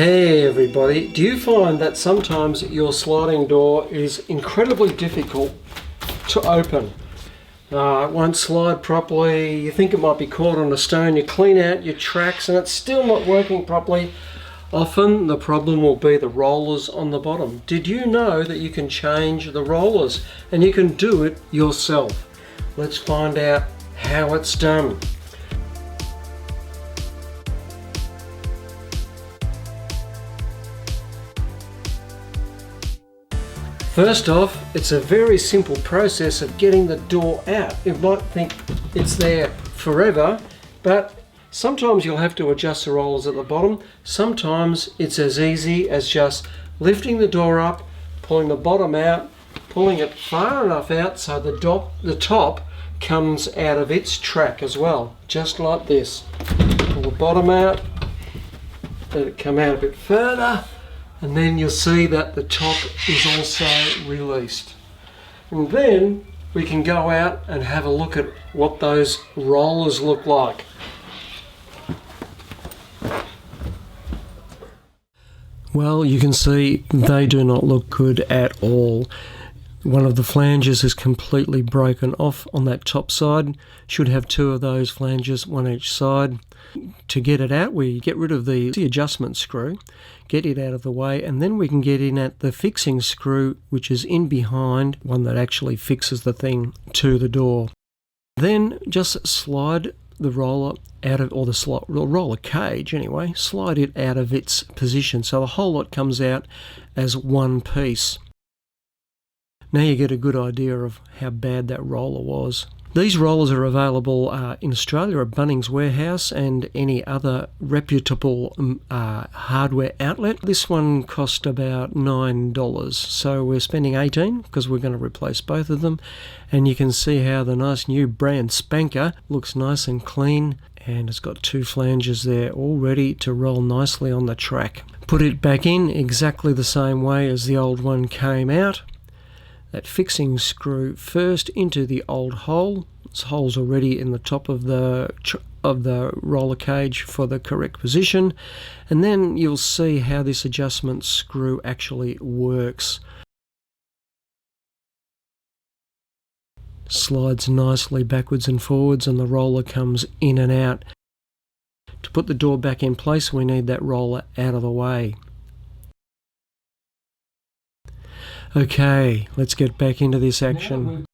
Hey everybody, do you find that sometimes your sliding door is incredibly difficult to open? It won't slide properly, you think it might be caught on a stone, you clean out your tracks and it's still not working properly. Often the problem will be the rollers on the bottom. Did you know that you can change the rollers and you can do it yourself? Let's find out how it's done. First off, it's a very simple process of getting the door out. You might think it's there forever, but sometimes you'll have to adjust the rollers at the bottom. Sometimes it's as easy as just lifting the door up, pulling the bottom out, pulling it far enough out so the top comes out of its track as well, just like this. Pull the bottom out, let it come out a bit further, and then you'll see that the top is also released. And then we can go out and have a look at what those rollers look like. Well, you can see they do not look good at all. One of the flanges is completely broken off on that top side. Should have two of those flanges, one each side. To get it out, we get rid of the adjustment screw, get it out of the way, and then we can get in at the fixing screw, which is in behind, one that actually fixes the thing to the door. Then just slide the roller out of, or the roller cage anyway, slide it out of its position so the whole lot comes out as one piece. Now you get a good idea of how bad that roller was. These rollers are available in Australia at Bunnings Warehouse and any other reputable hardware outlet. This one cost about $9, so we're spending $18 because we're going to replace both of them. And you can see how the nice new brand spanker looks nice and clean, and it's got two flanges there all ready to roll nicely on the track. Put it back in exactly the same way as the old one came out. That fixing screw first into the old hole. This hole's already in the top of the roller cage for the correct position, and then you'll see how this adjustment screw actually works. Slides nicely backwards and forwards and the roller comes in and out. To put the door back in place, we need that roller out of the way. Okay, let's get back into this action.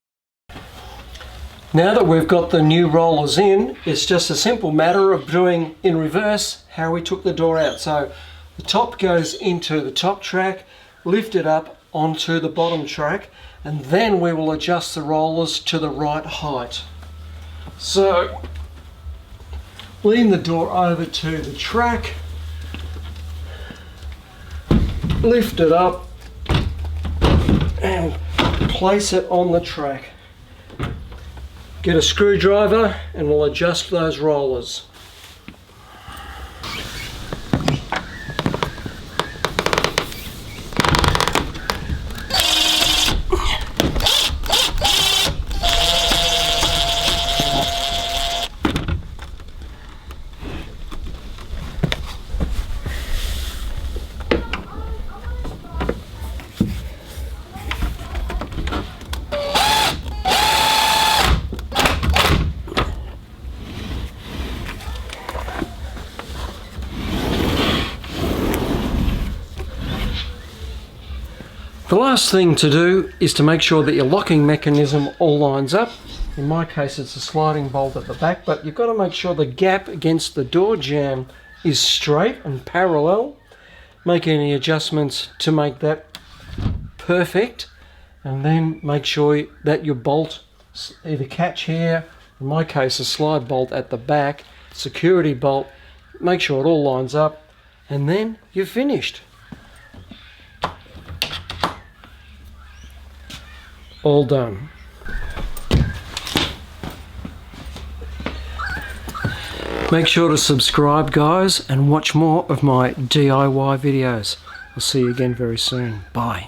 Now that we've got the new rollers in, it's just a simple matter of doing in reverse how we took the door out. So the top goes into the top track, lift it up onto the bottom track, and then we will adjust the rollers to the right height. So lean the door over to the track, lift it up, and place it on the track. Get a screwdriver and we'll adjust those rollers. The last thing to do is to make sure that your locking mechanism all lines up. In my case it's a sliding bolt at the back, but you've got to make sure the gap against the door jamb is straight and parallel. Make any adjustments to make that perfect, and then make sure that your bolt either catch here, in my case a slide bolt at the back, security bolt, make sure it all lines up, and then you're finished. All done. Make sure to subscribe, guys, and watch more of my DIY videos. I'll see you again very soon. Bye.